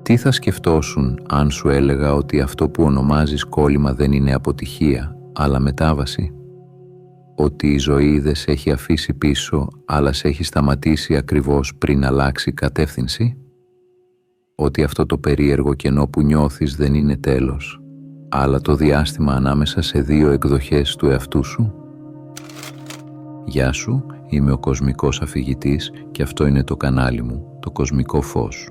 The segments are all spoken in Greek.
Τι θα σκεφτόσουν αν σου έλεγα ότι αυτό που ονομάζεις κόλλημα δεν είναι αποτυχία, αλλά μετάβαση? Ότι η ζωή δεν σε έχει αφήσει πίσω, αλλά σε έχει σταματήσει ακριβώς πριν αλλάξει κατεύθυνση? Ότι αυτό το περίεργο κενό που νιώθεις δεν είναι τέλος, αλλά το διάστημα ανάμεσα σε δύο εκδοχές του εαυτού σου? Γεια σου, είμαι ο Κοσμικός Αφηγητής και αυτό είναι το κανάλι μου, το Κοσμικό Φως.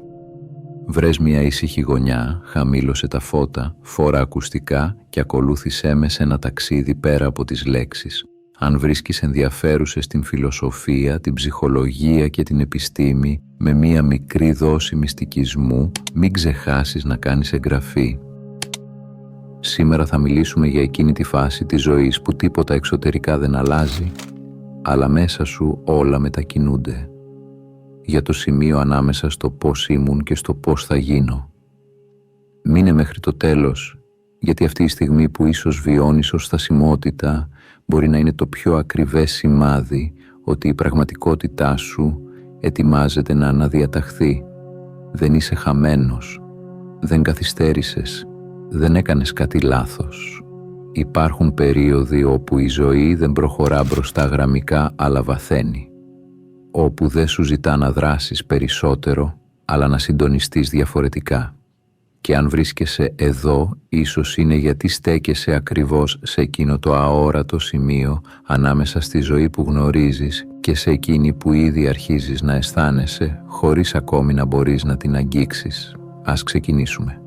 Βρες μια ήσυχη γωνιά, χαμήλωσε τα φώτα, φόρα ακουστικά και ακολούθησέ με σε ένα ταξίδι πέρα από τις λέξεις. Αν βρίσκεις ενδιαφέρουσες την φιλοσοφία, την ψυχολογία και την επιστήμη, με μία μικρή δόση μυστικισμού, μην ξεχάσεις να κάνεις εγγραφή. Σήμερα θα μιλήσουμε για εκείνη τη φάση της ζωής που τίποτα εξωτερικά δεν αλλάζει, αλλά μέσα σου όλα μετακινούνται. Για το σημείο ανάμεσα στο πώς ήμουν και στο πώς θα γίνω. Μείνε μέχρι το τέλος, γιατί αυτή η στιγμή που ίσως βιώνεις ως στασιμότητα μπορεί να είναι το πιο ακριβές σημάδι ότι η πραγματικότητά σου ετοιμάζεται να αναδιαταχθεί. Δεν είσαι χαμένος, δεν καθυστέρησες, δεν έκανες κάτι λάθος. Υπάρχουν περίοδοι όπου η ζωή δεν προχωρά μπροστά γραμμικά αλλά βαθαίνει. Όπου δεν σου ζητά να δράσεις περισσότερο, αλλά να συντονιστείς διαφορετικά. Και αν βρίσκεσαι εδώ, ίσως είναι γιατί στέκεσαι ακριβώς σε εκείνο το αόρατο σημείο ανάμεσα στη ζωή που γνωρίζεις και σε εκείνη που ήδη αρχίζεις να αισθάνεσαι, χωρίς ακόμη να μπορείς να την αγγίξεις. Ας ξεκινήσουμε.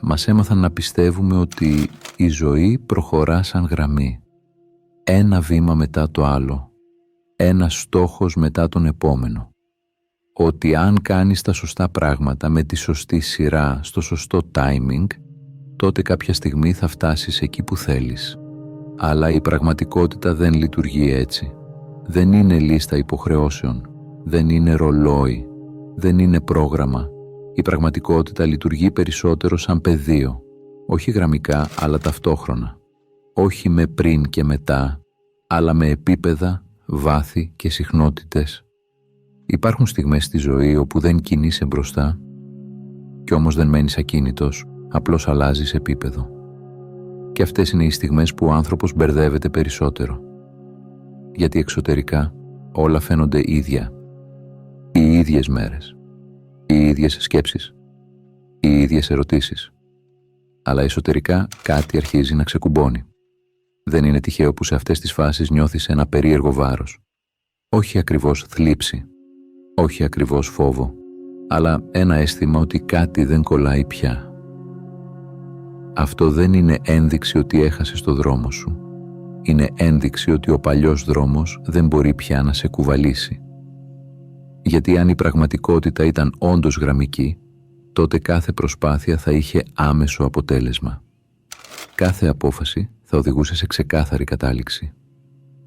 Μας έμαθαν να πιστεύουμε ότι η ζωή προχωρά σαν γραμμή. Ένα βήμα μετά το άλλο, ένας στόχος μετά τον επόμενο. Ότι αν κάνεις τα σωστά πράγματα με τη σωστή σειρά, στο σωστό timing, τότε κάποια στιγμή θα φτάσεις εκεί που θέλεις. Αλλά η πραγματικότητα δεν λειτουργεί έτσι. Δεν είναι λίστα υποχρεώσεων, δεν είναι ρολόι, δεν είναι πρόγραμμα. Η πραγματικότητα λειτουργεί περισσότερο σαν πεδίο, όχι γραμμικά αλλά ταυτόχρονα. Όχι με πριν και μετά, αλλά με επίπεδα, βάθη και συχνότητες. Υπάρχουν στιγμές στη ζωή όπου δεν κινείσαι μπροστά, κι όμως δεν μένεις ακίνητος, απλώς αλλάζεις επίπεδο. Και αυτές είναι οι στιγμές που ο άνθρωπος μπερδεύεται περισσότερο. Γιατί εξωτερικά όλα φαίνονται ίδια. Οι ίδιες μέρες, οι ίδιες σκέψεις, οι ίδιες ερωτήσεις. Αλλά εσωτερικά κάτι αρχίζει να ξεκουμπώνει. Δεν είναι τυχαίο που σε αυτές τις φάσεις νιώθεις ένα περίεργο βάρος. Όχι ακριβώς θλίψη, όχι ακριβώς φόβο, αλλά ένα αίσθημα ότι κάτι δεν κολλάει πια. Αυτό δεν είναι ένδειξη ότι έχασες το δρόμο σου. Είναι ένδειξη ότι ο παλιός δρόμος δεν μπορεί πια να σε κουβαλήσει. Γιατί αν η πραγματικότητα ήταν όντως γραμμική, τότε κάθε προσπάθεια θα είχε άμεσο αποτέλεσμα. Κάθε απόφαση θα οδηγούσε σε ξεκάθαρη κατάληξη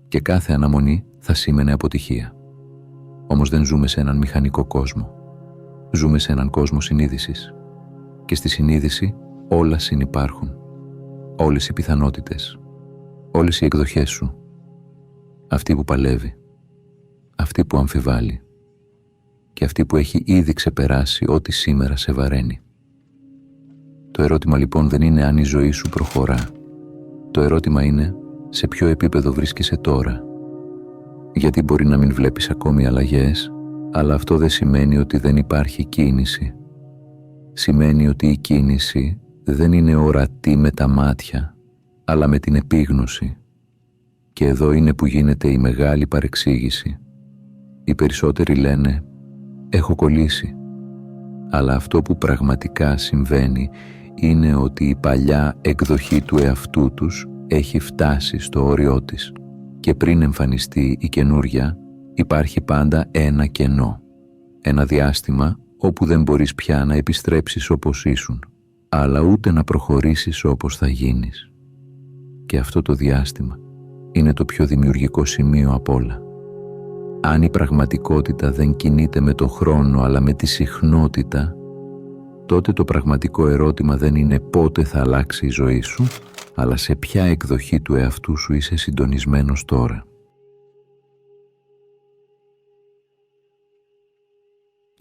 και κάθε αναμονή θα σήμαινε αποτυχία. Όμως δεν ζούμε σε έναν μηχανικό κόσμο. Ζούμε σε έναν κόσμο συνείδησης. Και στη συνείδηση όλα συνυπάρχουν. Όλες οι πιθανότητες. Όλες οι εκδοχές σου. Αυτή που παλεύει. Αυτή που αμφιβάλλει. Και αυτή που έχει ήδη ξεπεράσει ό,τι σήμερα σε βαραίνει. Το ερώτημα λοιπόν δεν είναι αν η ζωή σου προχωρά. Το ερώτημα είναι σε ποιο επίπεδο βρίσκεσαι τώρα. Γιατί μπορεί να μην βλέπεις ακόμη αλλαγές, αλλά αυτό δεν σημαίνει ότι δεν υπάρχει κίνηση. Σημαίνει ότι η κίνηση δεν είναι ορατή με τα μάτια, αλλά με την επίγνωση. Και εδώ είναι που γίνεται η μεγάλη παρεξήγηση. Οι περισσότεροι λένε «έχω κολλήσει». Αλλά αυτό που πραγματικά συμβαίνει είναι ότι η παλιά εκδοχή του εαυτού τους έχει φτάσει στο όριό της και πριν εμφανιστεί η καινούρια υπάρχει πάντα ένα κενό, ένα διάστημα όπου δεν μπορείς πια να επιστρέψεις όπως ήσουν, αλλά ούτε να προχωρήσεις όπως θα γίνεις. Και αυτό το διάστημα είναι το πιο δημιουργικό σημείο απ' όλα. Αν η πραγματικότητα δεν κινείται με το χρόνο αλλά με τη συχνότητα, τότε το πραγματικό ερώτημα δεν είναι πότε θα αλλάξει η ζωή σου, αλλά σε ποια εκδοχή του εαυτού σου είσαι συντονισμένος τώρα.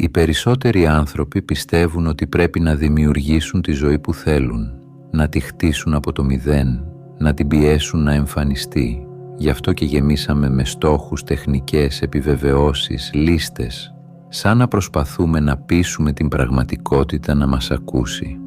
Οι περισσότεροι άνθρωποι πιστεύουν ότι πρέπει να δημιουργήσουν τη ζωή που θέλουν, να τη χτίσουν από το μηδέν, να την πιέσουν να εμφανιστεί. Γι' αυτό και γεμίσαμε με στόχους, τεχνικές, επιβεβαιώσεις, λίστες, σαν να προσπαθούμε να πείσουμε την πραγματικότητα να μας ακούσει.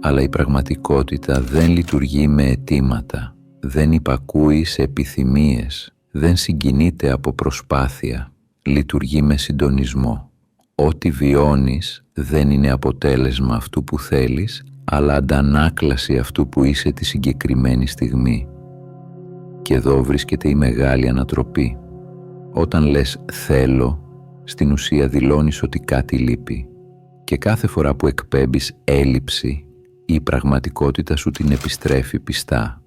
Αλλά η πραγματικότητα δεν λειτουργεί με αιτήματα, δεν υπακούει σε επιθυμίες, δεν συγκινείται από προσπάθεια, λειτουργεί με συντονισμό. Ό,τι βιώνεις δεν είναι αποτέλεσμα αυτού που θέλεις, αλλά αντανάκλαση αυτού που είσαι τη συγκεκριμένη στιγμή. Και εδώ βρίσκεται η μεγάλη ανατροπή. Όταν λες θέλω, στην ουσία δηλώνεις ότι κάτι λείπει. Και κάθε φορά που εκπέμπεις έλλειψη, η πραγματικότητα σου την επιστρέφει πιστά.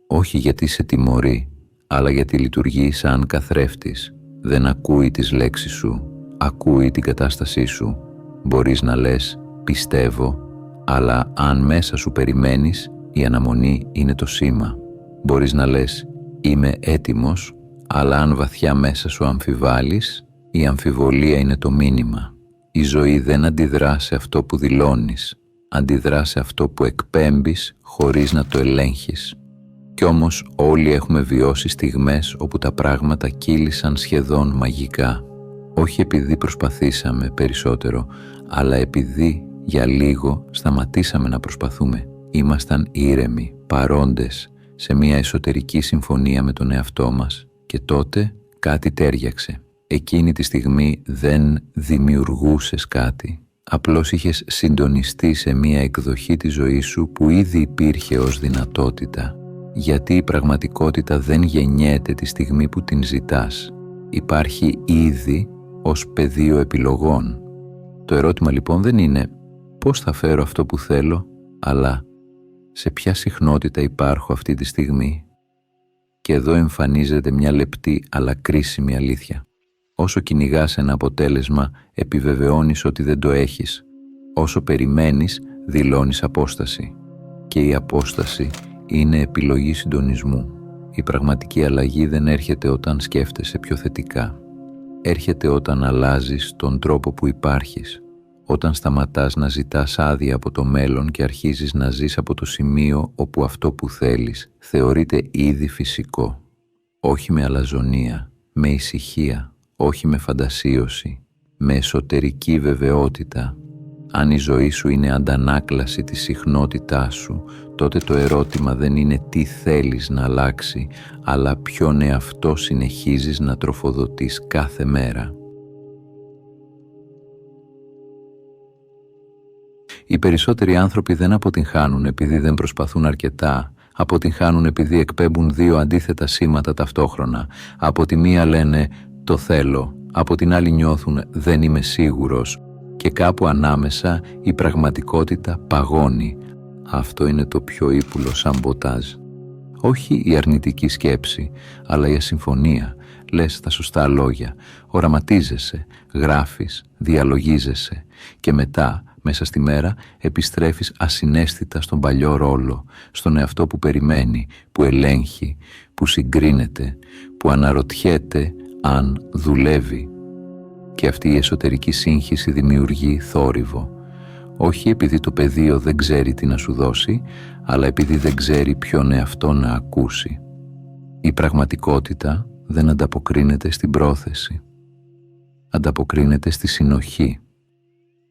Όχι γιατί σε τιμωρεί, αλλά γιατί λειτουργεί σαν καθρέφτης. Δεν ακούει τις λέξεις σου, ακούει την κατάστασή σου. Μπορείς να λες πιστεύω, αλλά αν μέσα σου περιμένεις, η αναμονή είναι το σήμα. Μπορείς να λες είμαι έτοιμος, αλλά αν βαθιά μέσα σου αμφιβάλλεις, η αμφιβολία είναι το μήνυμα. Η ζωή δεν αντιδρά σε αυτό που δηλώνεις, αντιδρά σε αυτό που εκπέμπεις χωρίς να το ελέγχεις. Κι όμως όλοι έχουμε βιώσει στιγμές όπου τα πράγματα κύλησαν σχεδόν μαγικά. Όχι επειδή προσπαθήσαμε περισσότερο, αλλά επειδή για λίγο σταματήσαμε να προσπαθούμε. Ήμασταν ήρεμοι, παρόντες, σε μια εσωτερική συμφωνία με τον εαυτό μας και τότε κάτι τέριαξε. Εκείνη τη στιγμή δεν δημιουργούσες κάτι. Απλώς είχες συντονιστεί σε μια εκδοχή της ζωής σου που ήδη υπήρχε ως δυνατότητα. Γιατί η πραγματικότητα δεν γεννιέται τη στιγμή που την ζητάς. Υπάρχει ήδη ως πεδίο επιλογών. Το ερώτημα λοιπόν δεν είναι πώς θα φέρω αυτό που θέλω, αλλά σε ποια συχνότητα υπάρχω αυτή τη στιγμή. Και εδώ εμφανίζεται μια λεπτή αλλά κρίσιμη αλήθεια. Όσο κυνηγάς ένα αποτέλεσμα, επιβεβαιώνεις ότι δεν το έχεις. Όσο περιμένεις, δηλώνεις απόσταση. Και η απόσταση είναι επιλογή συντονισμού. Η πραγματική αλλαγή δεν έρχεται όταν σκέφτεσαι πιο θετικά. Έρχεται όταν αλλάζεις τον τρόπο που υπάρχεις. Όταν σταματάς να ζητάς άδεια από το μέλλον και αρχίζεις να ζεις από το σημείο όπου αυτό που θέλεις θεωρείται ήδη φυσικό. Όχι με αλαζονία, με ησυχία, όχι με φαντασίωση, με εσωτερική βεβαιότητα. Αν η ζωή σου είναι αντανάκλαση της συχνότητάς σου, τότε το ερώτημα δεν είναι τι θέλεις να αλλάξει, αλλά ποιον εαυτό συνεχίζεις να τροφοδοτείς κάθε μέρα. Οι περισσότεροι άνθρωποι δεν αποτυγχάνουν επειδή δεν προσπαθούν αρκετά. Αποτυγχάνουν επειδή εκπέμπουν δύο αντίθετα σήματα ταυτόχρονα. Από τη μία λένε «το θέλω», από την άλλη νιώθουν «δεν είμαι σίγουρος» και κάπου ανάμεσα η πραγματικότητα παγώνει. Αυτό είναι το πιο ύπουλο σαμποτάζ. Όχι η αρνητική σκέψη, αλλά η ασυμφωνία. Λες τα σωστά λόγια, οραματίζεσαι, γράφεις, διαλογίζεσαι και μετά, μέσα στη μέρα, επιστρέφεις ασυναίσθητα στον παλιό ρόλο, στον εαυτό που περιμένει, που ελέγχει, που συγκρίνεται, που αναρωτιέται αν δουλεύει. Και αυτή η εσωτερική σύγχυση δημιουργεί θόρυβο. Όχι επειδή το πεδίο δεν ξέρει τι να σου δώσει, αλλά επειδή δεν ξέρει ποιον εαυτό να ακούσει. Η πραγματικότητα δεν ανταποκρίνεται στην πρόθεση. Ανταποκρίνεται στη συνοχή.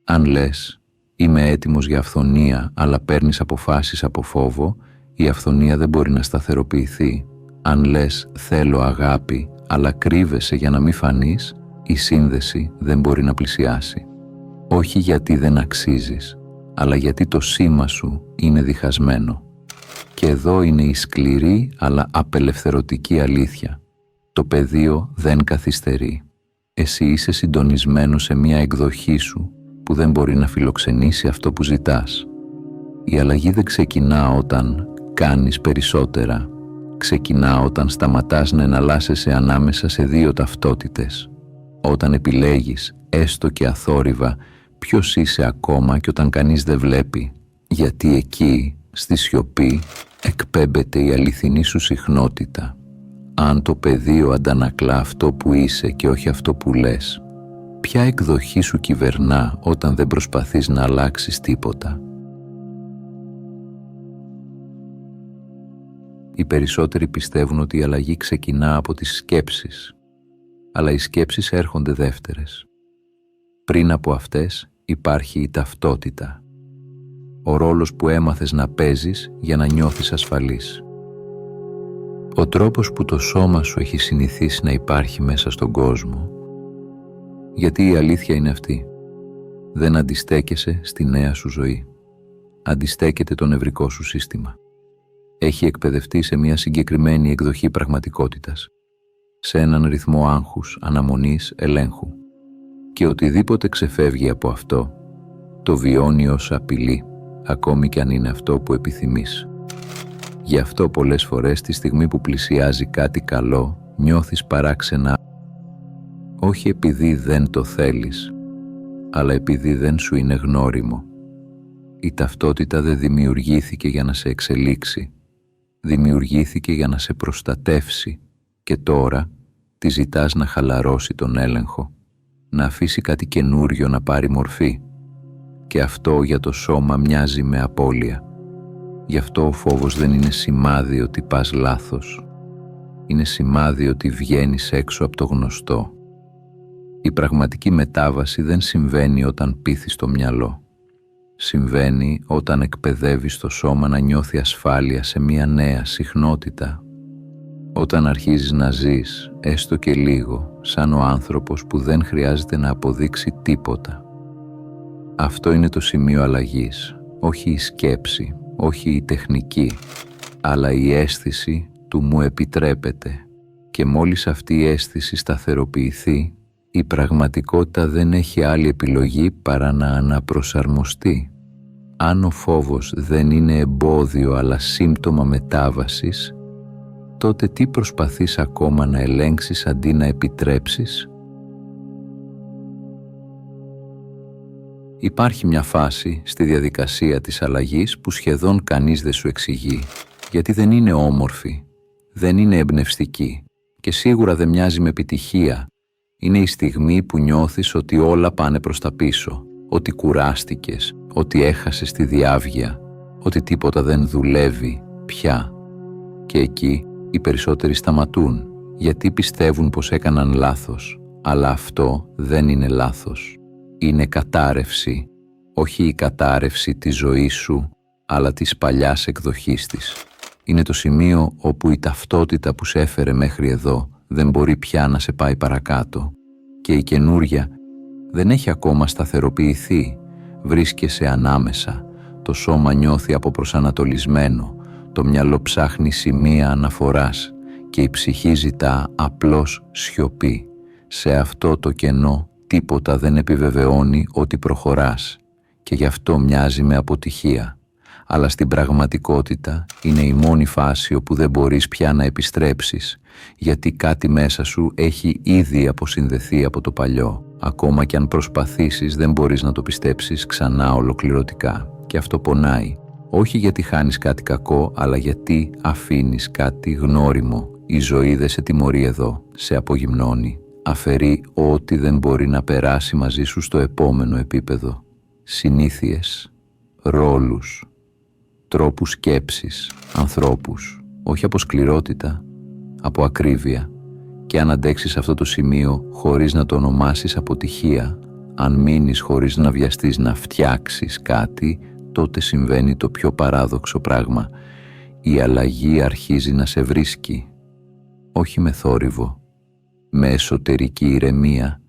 Αν λες «είμαι έτοιμος για αυθονία», αλλά παίρνεις αποφάσεις από φόβο, η αυθονία δεν μπορεί να σταθεροποιηθεί. Αν λες «θέλω αγάπη», αλλά κρύβεσαι για να μην φανείς, η σύνδεση δεν μπορεί να πλησιάσει. Όχι γιατί δεν αξίζεις, αλλά γιατί το σήμα σου είναι διχασμένο. Και εδώ είναι η σκληρή αλλά απελευθερωτική αλήθεια. Το πεδίο δεν καθυστερεί. Εσύ είσαι συντονισμένο σε μια εκδοχή σου που δεν μπορεί να φιλοξενήσει αυτό που ζητάς. Η αλλαγή δεν ξεκινά όταν κάνεις περισσότερα. Ξεκινά όταν σταματάς να εναλλάσσεσαι ανάμεσα σε δύο ταυτότητες. Όταν επιλέγεις, έστω και αθόρυβα, ποιος είσαι ακόμα και όταν κανείς δεν βλέπει. Γιατί εκεί, στη σιωπή, εκπέμπεται η αληθινή σου συχνότητα. Αν το πεδίο αντανακλά αυτό που είσαι και όχι αυτό που λες, ποια εκδοχή σου κυβερνά όταν δεν προσπαθείς να αλλάξεις τίποτα? Οι περισσότεροι πιστεύουν ότι η αλλαγή ξεκινά από τις σκέψεις, αλλά οι σκέψεις έρχονται δεύτερες. Πριν από αυτές υπάρχει η ταυτότητα, ο ρόλος που έμαθες να παίζεις για να νιώθεις ασφαλής. Ο τρόπος που το σώμα σου έχει συνηθίσει να υπάρχει μέσα στον κόσμο, γιατί η αλήθεια είναι αυτή. Δεν αντιστέκεσαι στη νέα σου ζωή. Αντιστέκεται το νευρικό σου σύστημα. Έχει εκπαιδευτεί σε μια συγκεκριμένη εκδοχή πραγματικότητας, σε έναν ρυθμό άγχους, αναμονής, ελέγχου. Και οτιδήποτε ξεφεύγει από αυτό, το βιώνει ως απειλή, ακόμη κι αν είναι αυτό που επιθυμείς. Γι' αυτό πολλές φορές τη στιγμή που πλησιάζει κάτι καλό, νιώθεις παράξενα, όχι επειδή δεν το θέλεις, αλλά επειδή δεν σου είναι γνώριμο. Η ταυτότητα δεν δημιουργήθηκε για να σε εξελίξει, δημιουργήθηκε για να σε προστατεύσει και τώρα τη ζητάς να χαλαρώσει τον έλεγχο, να αφήσει κάτι καινούριο να πάρει μορφή. Και αυτό για το σώμα μοιάζει με απώλεια. Γι' αυτό ο φόβος δεν είναι σημάδι ότι πας λάθος. Είναι σημάδι ότι βγαίνεις έξω από το γνωστό. Η πραγματική μετάβαση δεν συμβαίνει όταν πείθεις το μυαλό. Συμβαίνει όταν εκπαιδεύεις το σώμα να νιώθει ασφάλεια σε μια νέα συχνότητα. Όταν αρχίζεις να ζεις, έστω και λίγο, σαν ο άνθρωπος που δεν χρειάζεται να αποδείξει τίποτα. Αυτό είναι το σημείο αλλαγής, όχι η σκέψη, όχι η τεχνική, αλλά η αίσθηση του «μου επιτρέπεται». Και μόλις αυτή η αίσθηση σταθεροποιηθεί, η πραγματικότητα δεν έχει άλλη επιλογή παρά να αναπροσαρμοστεί. Αν ο φόβος δεν είναι εμπόδιο αλλά σύμπτωμα μετάβασης, τότε τι προσπαθείς ακόμα να ελέγξεις αντί να επιτρέψεις? Υπάρχει μια φάση στη διαδικασία της αλλαγής που σχεδόν κανείς δεν σου εξηγεί, γιατί δεν είναι όμορφη, δεν είναι εμπνευστική και σίγουρα δεν μοιάζει με επιτυχία. Είναι η στιγμή που νιώθεις ότι όλα πάνε προς τα πίσω, ότι κουράστηκες, ότι έχασες τη διάβγεια, ότι τίποτα δεν δουλεύει πια. Και εκεί οι περισσότεροι σταματούν, γιατί πιστεύουν πως έκαναν λάθος, αλλά αυτό δεν είναι λάθος. Είναι κατάρρευση, όχι η κατάρρευση της ζωής σου, αλλά της παλιάς εκδοχής της. Είναι το σημείο όπου η ταυτότητα που σε έφερε μέχρι εδώ δεν μπορεί πια να σε πάει παρακάτω και η καινούρια δεν έχει ακόμα σταθεροποιηθεί. Βρίσκεσαι ανάμεσα, το σώμα νιώθει αποπροσανατολισμένο, το μυαλό ψάχνει σημεία αναφοράς και η ψυχή ζητά απλώς σιωπή. Σε αυτό το κενό τίποτα δεν επιβεβαιώνει ότι προχωράς και γι' αυτό μοιάζει με αποτυχία. Αλλά στην πραγματικότητα είναι η μόνη φάση όπου δεν μπορείς πια να επιστρέψεις, γιατί κάτι μέσα σου έχει ήδη αποσυνδεθεί από το παλιό. Ακόμα κι αν προσπαθήσεις δεν μπορείς να το πιστέψεις ξανά ολοκληρωτικά. Και αυτό πονάει, όχι γιατί χάνεις κάτι κακό, αλλά γιατί αφήνεις κάτι γνώριμο. Η ζωή δεν σε τιμωρεί εδώ, σε απογυμνώνει. Αφαιρεί ό,τι δεν μπορεί να περάσει μαζί σου στο επόμενο επίπεδο. Συνήθειες, ρόλους, τρόπους σκέψης, ανθρώπους, όχι από σκληρότητα, από ακρίβεια. Και αν αντέξεις αυτό το σημείο χωρίς να το ονομάσεις αποτυχία, αν μείνεις χωρίς να βιαστείς να φτιάξεις κάτι, τότε συμβαίνει το πιο παράδοξο πράγμα. Η αλλαγή αρχίζει να σε βρίσκει, όχι με θόρυβο, με εσωτερική ηρεμία.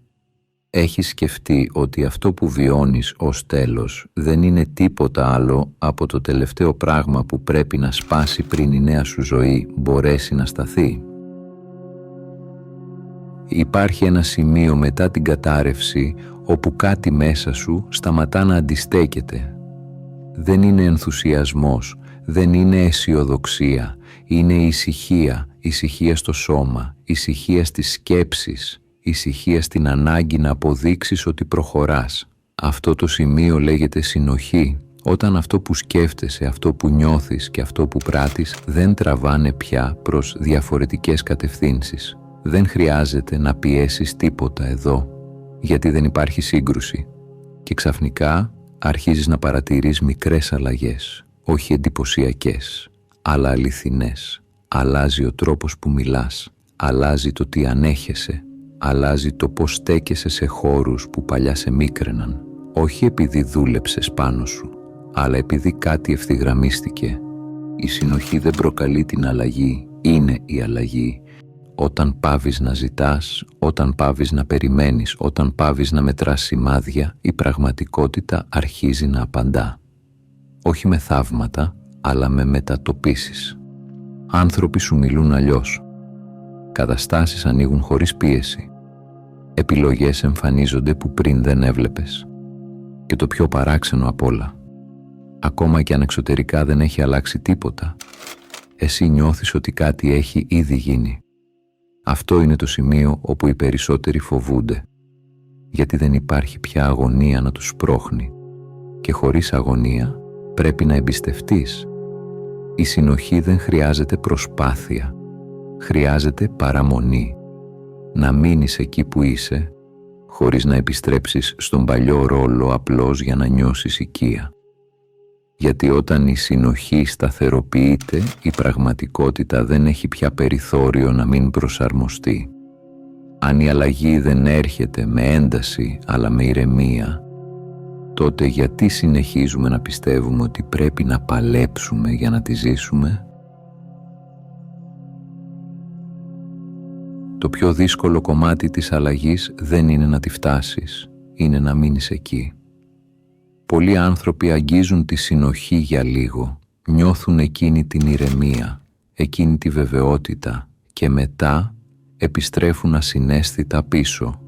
Έχεις σκεφτεί ότι αυτό που βιώνεις ως τέλος δεν είναι τίποτα άλλο από το τελευταίο πράγμα που πρέπει να σπάσει πριν η νέα σου ζωή μπορέσει να σταθεί. Υπάρχει ένα σημείο μετά την κατάρρευση όπου κάτι μέσα σου σταματά να αντιστέκεται. Δεν είναι ενθουσιασμός, δεν είναι αισιοδοξία, είναι ησυχία, ησυχία στο σώμα, ησυχία στις σκέψεις, ησυχία στην ανάγκη να αποδείξεις ότι προχωράς. Αυτό το σημείο λέγεται συνοχή, όταν αυτό που σκέφτεσαι, αυτό που νιώθεις και αυτό που πράττεις δεν τραβάνε πια προς διαφορετικές κατευθύνσεις. Δεν χρειάζεται να πιέσεις τίποτα εδώ. γιατί δεν υπάρχει σύγκρουση και ξαφνικά αρχίζεις να παρατηρείς μικρές αλλαγές, όχι εντυπωσιακές, αλλά αληθινές. Αλλάζει ο τρόπος που μιλάς, αλλάζει το τι ανέχεσαι, αλλάζει το πώς στέκεσαι σε χώρους που παλιά σε μίκραιναν, όχι επειδή δούλεψες πάνω σου, αλλά επειδή κάτι ευθυγραμμίστηκε. Η συνοχή δεν προκαλεί την αλλαγή, είναι η αλλαγή. Όταν πάβεις να ζητάς, όταν πάβεις να περιμένεις, όταν πάβεις να μετράς σημάδια, η πραγματικότητα αρχίζει να απαντά. Όχι με θαύματα, αλλά με μετατοπίσεις. Άνθρωποι σου μιλούν αλλιώς. Καταστάσεις ανοίγουν χωρίς πίεση. Επιλογές εμφανίζονται που πριν δεν έβλεπες. Και το πιο παράξενο απ' όλα, ακόμα και αν εξωτερικά δεν έχει αλλάξει τίποτα, εσύ νιώθεις ότι κάτι έχει ήδη γίνει. Αυτό είναι το σημείο όπου οι περισσότεροι φοβούνται, γιατί δεν υπάρχει πια αγωνία να τους σπρώχνει και χωρίς αγωνία πρέπει να εμπιστευτείς. Η συνοχή δεν χρειάζεται προσπάθεια, χρειάζεται παραμονή. Να μείνεις εκεί που είσαι, χωρίς να επιστρέψεις στον παλιό ρόλο απλώς για να νιώσεις οικία. Γιατί όταν η συνοχή σταθεροποιείται, η πραγματικότητα δεν έχει πια περιθώριο να μην προσαρμοστεί. Αν η αλλαγή δεν έρχεται με ένταση αλλά με ηρεμία, τότε γιατί συνεχίζουμε να πιστεύουμε ότι πρέπει να παλέψουμε για να τη ζήσουμε? Το πιο δύσκολο κομμάτι της αλλαγής δεν είναι να τη φτάσεις, είναι να μείνεις εκεί. Πολλοί άνθρωποι αγγίζουν τη συνοχή για λίγο, νιώθουν εκείνη την ηρεμία, εκείνη τη βεβαιότητα και μετά επιστρέφουν ασυναίσθητα πίσω,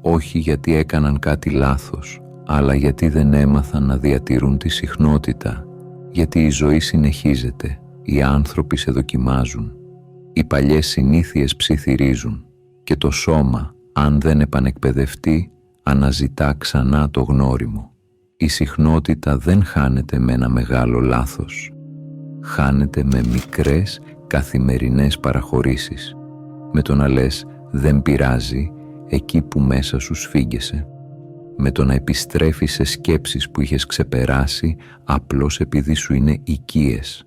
όχι γιατί έκαναν κάτι λάθος, αλλά γιατί δεν έμαθαν να διατηρούν τη συχνότητα, γιατί η ζωή συνεχίζεται, οι άνθρωποι σε δοκιμάζουν, οι παλιές συνήθειες ψιθυρίζουν και το σώμα, αν δεν επανεκπαιδευτεί, αναζητά ξανά το γνώριμο. Η συχνότητα δεν χάνεται με ένα μεγάλο λάθος. Χάνεται με μικρές καθημερινές παραχωρήσεις. Με το να λες «δεν πειράζει» εκεί που μέσα σου σφίγγεσαι. Με το να επιστρέφεις σε σκέψεις που είχες ξεπεράσει απλώς επειδή σου είναι οικίες.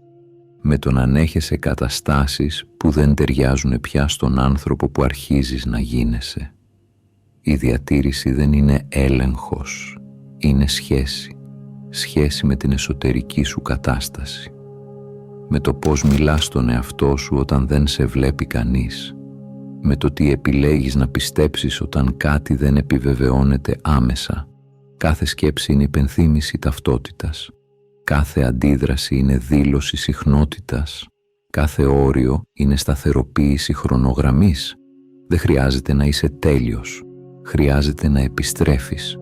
Με το να ανέχεσαι καταστάσεις που δεν ταιριάζουν πια στον άνθρωπο που αρχίζεις να γίνεσαι. Η διατήρηση δεν είναι έλεγχος. Είναι σχέση. Σχέση με την εσωτερική σου κατάσταση. Με το πώς μιλάς στον εαυτό σου όταν δεν σε βλέπει κανείς. Με το τι επιλέγεις να πιστέψεις όταν κάτι δεν επιβεβαιώνεται άμεσα. Κάθε σκέψη είναι υπενθύμηση ταυτότητας. Κάθε αντίδραση είναι δήλωση συχνότητας. Κάθε όριο είναι σταθεροποίηση χρονογραμμής. Δεν χρειάζεται να είσαι τέλειος. Χρειάζεται να επιστρέφεις.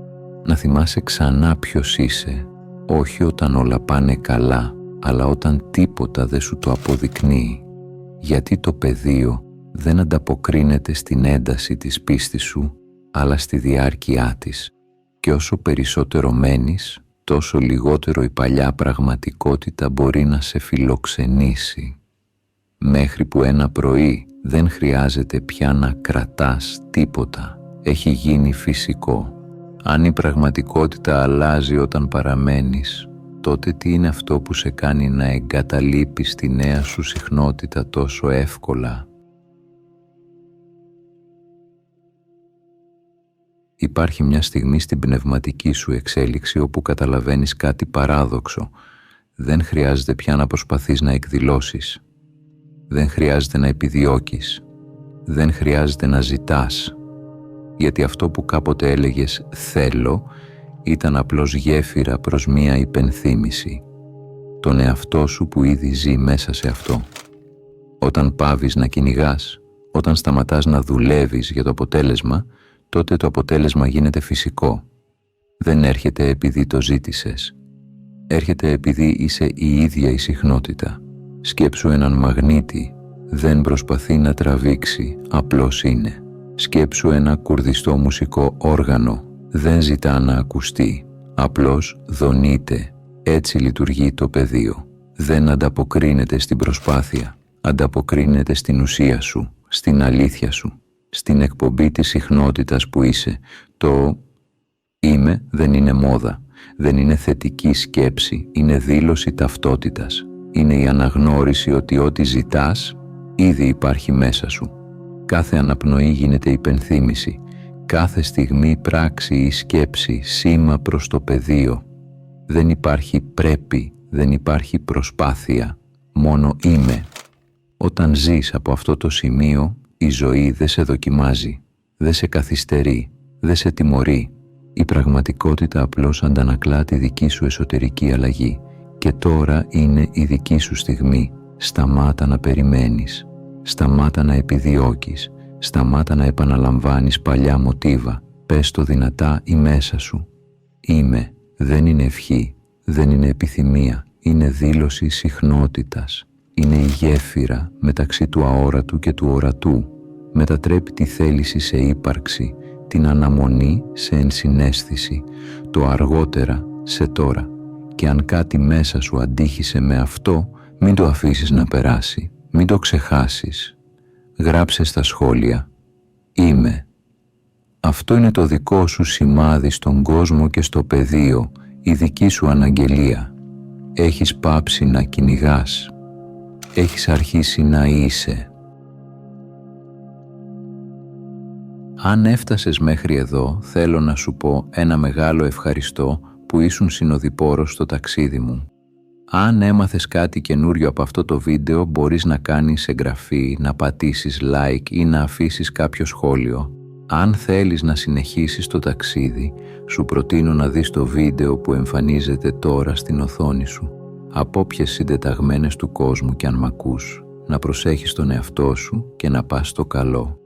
Να θυμάσαι ξανά ποιος είσαι, όχι όταν όλα πάνε καλά, αλλά όταν τίποτα δεν σου το αποδεικνύει. Γιατί το πεδίο δεν ανταποκρίνεται στην ένταση της πίστης σου, αλλά στη διάρκειά της. Και όσο περισσότερο μένεις, τόσο λιγότερο η παλιά πραγματικότητα μπορεί να σε φιλοξενήσει. Μέχρι που ένα πρωί δεν χρειάζεται πια να κρατάς τίποτα. Έχει γίνει φυσικό. Αν η πραγματικότητα αλλάζει όταν παραμένεις, τότε τι είναι αυτό που σε κάνει να εγκαταλείπεις τη νέα σου συχνότητα τόσο εύκολα? Υπάρχει μια στιγμή στην πνευματική σου εξέλιξη όπου καταλαβαίνεις κάτι παράδοξο. Δεν χρειάζεται πια να προσπαθείς να εκδηλώσεις. Δεν χρειάζεται να επιδιώκεις. Δεν χρειάζεται να ζητάς. Γιατί αυτό που κάποτε έλεγες «θέλω» ήταν απλώς γέφυρα προς μία υπενθύμηση. Τον εαυτό σου που ήδη ζει μέσα σε αυτό. Όταν πάβεις να κυνηγάς, όταν σταματάς να δουλεύεις για το αποτέλεσμα, τότε το αποτέλεσμα γίνεται φυσικό. Δεν έρχεται επειδή το ζήτησες. Έρχεται επειδή είσαι η ίδια η συχνότητα. Σκέψου έναν μαγνήτη. Δεν προσπαθεί να τραβήξει, απλώς είναι. Σκέψου ένα κουρδιστό μουσικό όργανο. Δεν ζητά να ακουστεί, απλώς δονείται. Έτσι λειτουργεί το πεδίο. Δεν ανταποκρίνεται στην προσπάθεια. Ανταποκρίνεται στην ουσία σου, στην αλήθεια σου. στην εκπομπή της συχνότητας που είσαι. Το «είμαι» δεν είναι μόδα, δεν είναι θετική σκέψη, είναι δήλωση ταυτότητας. Είναι η αναγνώριση ότι ό,τι ζητάς ήδη υπάρχει μέσα σου. Κάθε αναπνοή γίνεται υπενθύμηση. Κάθε στιγμή, πράξη ή σκέψη, σήμα προς το πεδίο. Δεν υπάρχει πρέπει, δεν υπάρχει προσπάθεια, μόνο είμαι. Όταν ζεις από αυτό το σημείο, η ζωή δεν σε δοκιμάζει, δεν σε καθυστερεί, δεν σε τιμωρεί. Η πραγματικότητα απλώς αντανακλά τη δική σου εσωτερική αλλαγή. Και τώρα είναι η δική σου στιγμή. Σταμάτα να περιμένεις, σταμάτα να επιδιώκεις, σταμάτα να επαναλαμβάνεις παλιά μοτίβα. Πες το δυνατά ή μέσα σου. Είμαι, δεν είναι ευχή, δεν είναι επιθυμία, είναι δήλωση συχνότητας. Είναι η γέφυρα μεταξύ του αόρατου και του ορατού. Μετατρέπει τη θέληση σε ύπαρξη, την αναμονή σε ενσυναίσθηση, το αργότερα σε τώρα. Και αν κάτι μέσα σου αντίχησε με αυτό, μην το αφήσεις να περάσει, μην το ξεχάσεις. Γράψε στα σχόλια «Είμαι». Αυτό είναι το δικό σου σημάδι στον κόσμο και στο πεδίο, η δική σου αναγγελία. Έχεις πάψει να κυνηγάς. Έχεις αρχίσει να είσαι. Αν έφτασες μέχρι εδώ, θέλω να σου πω ένα μεγάλο ευχαριστώ που ήσουν συνοδοιπόρος στο ταξίδι μου. Αν έμαθες κάτι καινούριο από αυτό το βίντεο, μπορείς να κάνεις εγγραφή, να πατήσεις like ή να αφήσεις κάποιο σχόλιο. Αν θέλεις να συνεχίσεις το ταξίδι, σου προτείνω να δεις το βίντεο που εμφανίζεται τώρα στην οθόνη σου. Από όποιες συντεταγμένες του κόσμου κι αν μ' ακούς, να προσέχεις τον εαυτό σου και να πας στο καλό.